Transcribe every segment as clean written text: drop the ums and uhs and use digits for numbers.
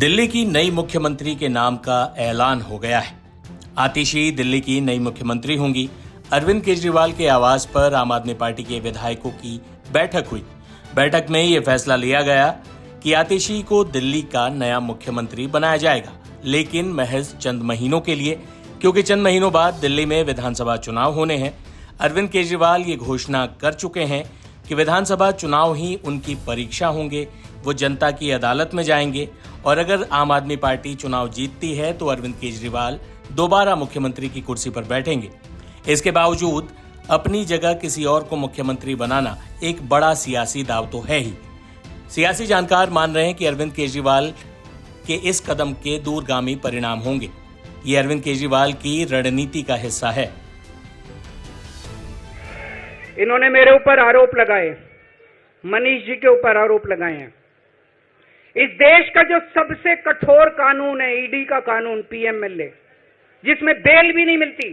दिल्ली की नई मुख्यमंत्री के नाम का ऐलान हो गया है। आतिशी दिल्ली की नई मुख्यमंत्री होंगी। अरविंद केजरीवाल के आवास पर आम आदमी पार्टी के विधायकों की बैठक हुई। बैठक में ये फैसला लिया गया कि आतिशी को दिल्ली का नया मुख्यमंत्री बनाया जाएगा, लेकिन महज चंद महीनों के लिए, क्योंकि चंद महीनों बाद दिल्ली में विधानसभा चुनाव होने हैं। अरविंद केजरीवाल ये घोषणा कर चुके हैं कि विधानसभा चुनाव ही उनकी परीक्षा होंगे। वो जनता की अदालत में जाएंगे और अगर आम आदमी पार्टी चुनाव जीतती है तो अरविंद केजरीवाल दोबारा मुख्यमंत्री की कुर्सी पर बैठेंगे। इसके बावजूद अपनी जगह किसी और को मुख्यमंत्री बनाना एक बड़ा सियासी दांव तो है ही। सियासी जानकार मान रहे हैं कि अरविंद केजरीवाल के इस कदम के दूरगामी परिणाम होंगे। ये अरविंद केजरीवाल की रणनीति का हिस्सा है। इन्होंने मेरे ऊपर आरोप लगाए, मनीष जी के ऊपर आरोप लगाए हैं। इस देश का जो सबसे कठोर कानून है, ईडी का कानून, पीएमएलए, जिसमें बेल भी नहीं मिलती,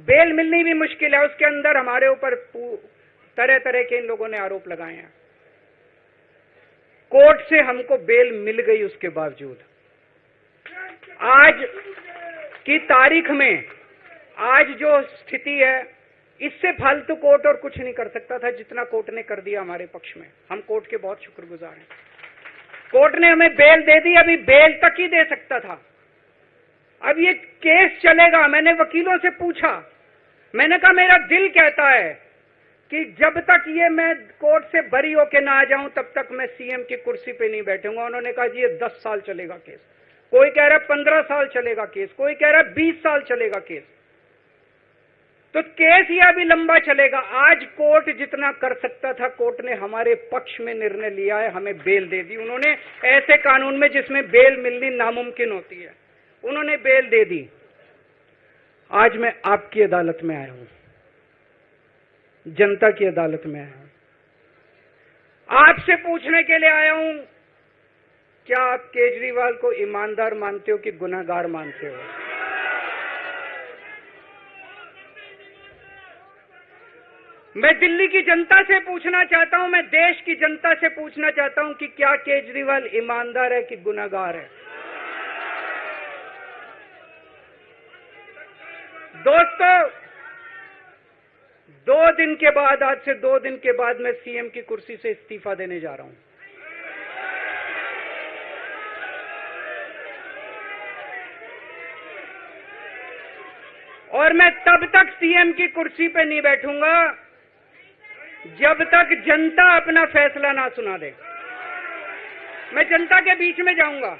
बेल मिलनी भी मुश्किल है, उसके अंदर हमारे ऊपर तरह तरह के इन लोगों ने आरोप लगाए हैं। कोर्ट से हमको बेल मिल गई, उसके बावजूद आज की तारीख में, आज जो स्थिति है, इससे फालतू कोर्ट और कुछ नहीं कर सकता था जितना कोर्ट ने कर दिया हमारे पक्ष में। हम कोर्ट के बहुत शुक्रगुजार हैं। कोर्ट ने हमें बेल दे दी, अभी बेल तक ही दे सकता था। अब ये केस चलेगा। मैंने वकीलों से पूछा, मैंने कहा मेरा दिल कहता है कि जब तक ये मैं कोर्ट से बरी होके ना आ जाऊं तब तक मैं सीएम की कुर्सी पे नहीं बैठूंगा। उन्होंने कहा जी ये 10 साल चलेगा केस, कोई कह रहा है 15 साल चलेगा केस, कोई कह रहा है 20 साल चलेगा केस। तो केस ये अभी लंबा चलेगा। आज कोर्ट जितना कर सकता था, कोर्ट ने हमारे पक्ष में निर्णय लिया है, हमें बेल दे दी। उन्होंने ऐसे कानून में जिसमें बेल मिलनी नामुमकिन होती है, उन्होंने बेल दे दी। आज मैं आपकी अदालत में आया हूं, जनता की अदालत में आया हूं, आपसे पूछने के लिए आया हूं, क्या आप केजरीवाल को ईमानदार मानते हो कि गुनहगार मानते हो? मैं दिल्ली की जनता से पूछना चाहता हूं, मैं देश की जनता से पूछना चाहता हूं कि क्या केजरीवाल ईमानदार है कि गुनहगार है? दोस्तों, 2 दिन के बाद, आज से 2 दिन के बाद मैं सीएम की कुर्सी से इस्तीफा देने जा रहा हूं। और मैं तब तक सीएम की कुर्सी पे नहीं बैठूंगा जब तक जनता अपना फैसला ना सुना दे। मैं जनता के बीच में जाऊंगा,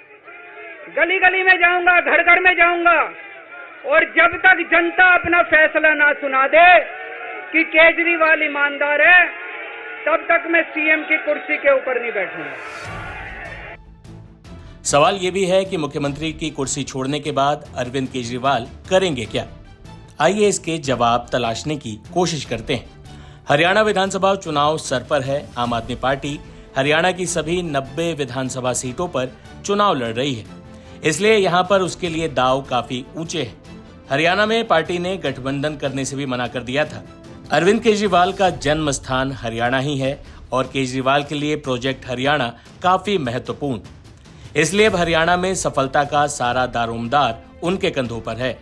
गली गली में जाऊंगा, घर घर में जाऊंगा, और जब तक जनता अपना फैसला ना सुना दे कि केजरीवाल ईमानदार है, तब तक मैं सीएम की कुर्सी के ऊपर नहीं बैठूंगा। सवाल ये भी है कि मुख्यमंत्री की कुर्सी छोड़ने के बाद अरविंद केजरीवाल करेंगे क्या? आइए इसके जवाब तलाशने की कोशिश करते हैं। हरियाणा विधानसभा चुनाव सर पर है। आम आदमी पार्टी हरियाणा की सभी 90 विधानसभा सीटों पर चुनाव लड़ रही है, इसलिए यहाँ पर उसके लिए दांव काफी ऊंचे हैं। हरियाणा में पार्टी ने गठबंधन करने से भी मना कर दिया था। अरविंद केजरीवाल का जन्म स्थान हरियाणा ही है और केजरीवाल के लिए प्रोजेक्ट हरियाणा काफी महत्वपूर्ण, इसलिए अब हरियाणा में सफलता का सारा दारोमदार उनके कंधों पर है।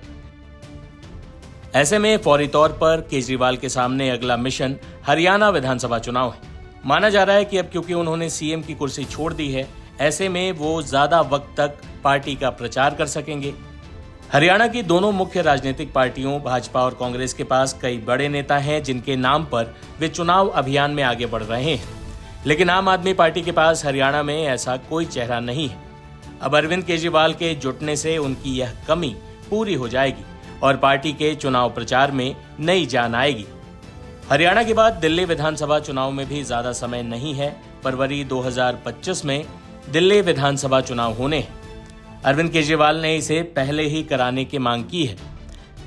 ऐसे में फौरी तौर पर केजरीवाल के सामने अगला मिशन हरियाणा विधानसभा चुनाव है। माना जा रहा है कि अब क्योंकि उन्होंने सीएम की कुर्सी छोड़ दी है, ऐसे में वो ज्यादा वक्त तक पार्टी का प्रचार कर सकेंगे। हरियाणा की दोनों मुख्य राजनीतिक पार्टियों भाजपा और कांग्रेस के पास कई बड़े नेता हैं जिनके नाम पर वे चुनाव अभियान में आगे बढ़ रहे हैं, लेकिन आम आदमी पार्टी के पास हरियाणा में ऐसा कोई चेहरा नहीं है। अब अरविंद केजरीवाल के जुटने से उनकी यह कमी पूरी हो जाएगी और पार्टी के चुनाव प्रचार में नई जान आएगी। हरियाणा के बाद दिल्ली विधानसभा चुनाव में भी ज्यादा समय नहीं है। फरवरी 2025 में दिल्ली विधानसभा चुनाव होने हैं। अरविंद केजरीवाल ने इसे पहले ही कराने की मांग की है।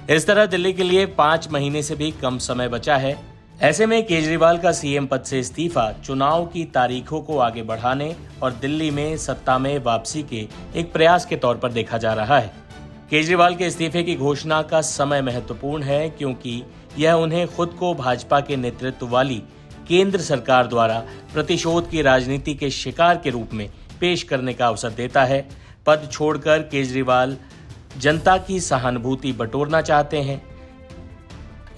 इस तरह दिल्ली के लिए 5 महीने से भी कम समय बचा है। ऐसे में केजरीवाल का सीएम पद से इस्तीफा चुनाव की तारीखों को आगे बढ़ाने और दिल्ली में सत्ता में वापसी के एक प्रयास के तौर पर देखा जा रहा है। केजरीवाल के इस्तीफे की घोषणा का समय महत्वपूर्ण है, क्योंकि यह उन्हें खुद को भाजपा के नेतृत्व वाली केंद्र सरकार द्वारा प्रतिशोध की राजनीति के शिकार के रूप में पेश करने का अवसर देता है, पद छोड़कर केजरीवाल जनता की सहानुभूति बटोरना चाहते हैं।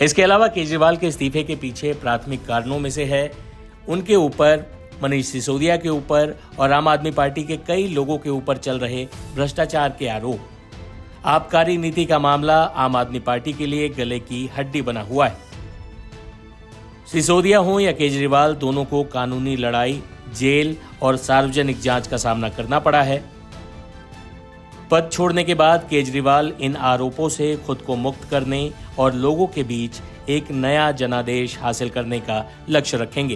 इसके अलावा केजरीवाल के इस्तीफे के पीछे प्राथमिक कारणों में से है उनके ऊपर, मनीष सिसोदिया के ऊपर और आम आदमी पार्टी के कई लोगों के ऊपर चल रहे भ्रष्टाचार के आरोप। आबकारी नीति का मामला आम आदमी पार्टी के लिए गले की हड्डी बना हुआ है। सिसोदिया हो या केजरीवाल, दोनों को कानूनी लड़ाई, जेल और सार्वजनिक जांच का सामना करना पड़ा है। पद छोड़ने के बाद केजरीवाल इन आरोपों से खुद को मुक्त करने और लोगों के बीच एक नया जनादेश हासिल करने का लक्ष्य रखेंगे।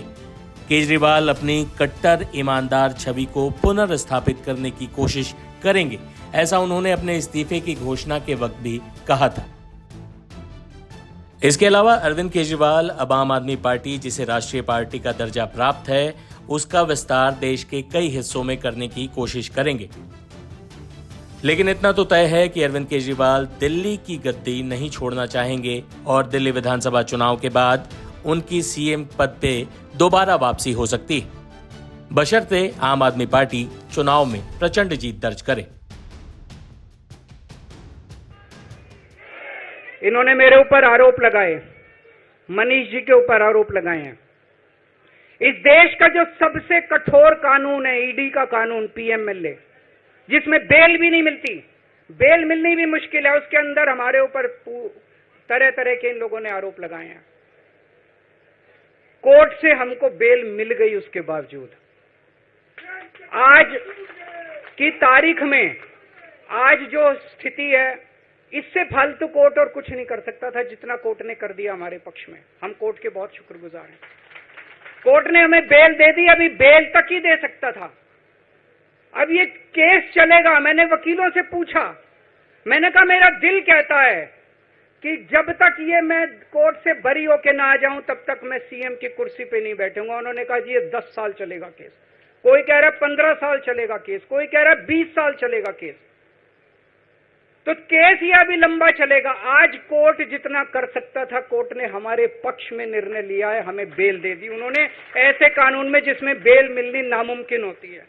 केजरीवाल अपनी कट्टर ईमानदार छवि को पुनर्स्थापित करने की कोशिश करेंगे, ऐसा उन्होंने अपने इस्तीफे की घोषणा के वक्त भी कहा था। इसके अलावा अरविंद केजरीवाल अब आम आदमी पार्टी, जिसे राष्ट्रीय पार्टी का दर्जा प्राप्त है, उसका विस्तार देश के कई हिस्सों में करने की कोशिश करेंगे। लेकिन इतना तो तय है कि अरविंद केजरीवाल दिल्ली की गद्दी नहीं छोड़ना चाहेंगे और दिल्ली विधानसभा चुनाव के बाद उनकी सीएम पद पे दोबारा वापसी हो सकती है, बशर्ते आम आदमी पार्टी चुनाव में प्रचंड जीत दर्ज करे। इन्होंने मेरे ऊपर आरोप लगाए, मनीष जी के ऊपर आरोप लगाए हैं। इस देश का जो सबसे कठोर कानून है, ईडी का कानून, पीएमएलए, जिसमें बेल भी नहीं मिलती, बेल मिलनी भी मुश्किल है, उसके अंदर हमारे ऊपर तरह तरह के इन लोगों ने आरोप लगाए हैं। कोर्ट से हमको बेल मिल गई, उसके बावजूद आज की तारीख में, आज जो स्थिति है, इससे फालतू कोर्ट और कुछ नहीं कर सकता था जितना कोर्ट ने कर दिया हमारे पक्ष में। हम कोर्ट के बहुत शुक्रगुजार हैं। कोर्ट ने हमें बेल दे दी, अभी बेल तक ही दे सकता था। अब ये केस चलेगा। मैंने वकीलों से पूछा, मैंने कहा मेरा दिल कहता है कि जब तक ये मैं कोर्ट से बरी होके ना आ जाऊं तब तक मैं सीएम की कुर्सी पे नहीं बैठूंगा। उन्होंने कहा जी ये 10 साल चलेगा केस, कोई कह रहा है 15 साल चलेगा केस, कोई कह रहा है 20 साल चलेगा केस। तो केस ये अभी लंबा चलेगा। आज कोर्ट जितना कर सकता था, कोर्ट ने हमारे पक्ष में निर्णय लिया है, हमें बेल दे दी उन्होंने। ऐसे कानून में जिसमें बेल मिलनी नामुमकिन होती है,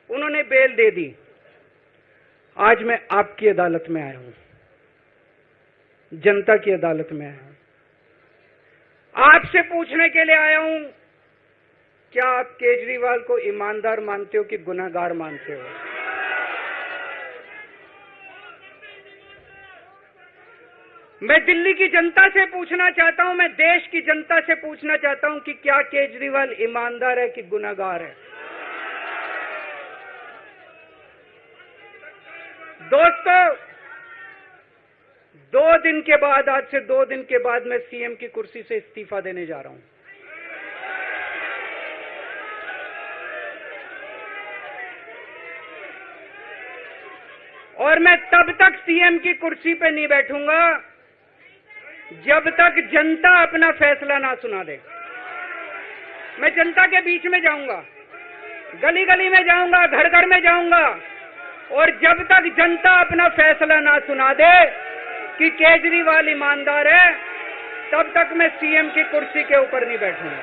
उन्होंने बेल दे दी। आज मैं आपकी अदालत में आया हूं, जनता की अदालत में आया हूं, आपसे पूछने के लिए आया हूं, क्या आप केजरीवाल को ईमानदार मानते हो कि गुनहगार मानते हो? मैं दिल्ली की जनता से पूछना चाहता हूं, मैं देश की जनता से पूछना चाहता हूं कि क्या केजरीवाल ईमानदार है कि गुनहगार है? दोस्तों, 2 दिन के बाद, आज से 2 दिन के बाद मैं सीएम की कुर्सी से इस्तीफा देने जा रहा हूं। और मैं तब तक सीएम की कुर्सी पे नहीं बैठूंगा जब तक जनता अपना फैसला ना सुना दे। मैं जनता के बीच में जाऊंगा, गली गली में जाऊंगा, घर घर में जाऊंगा, और जब तक जनता अपना फैसला ना सुना दे कि केजरीवाल ईमानदार है, तब तक मैं सीएम की कुर्सी के ऊपर नहीं बैठूंगा।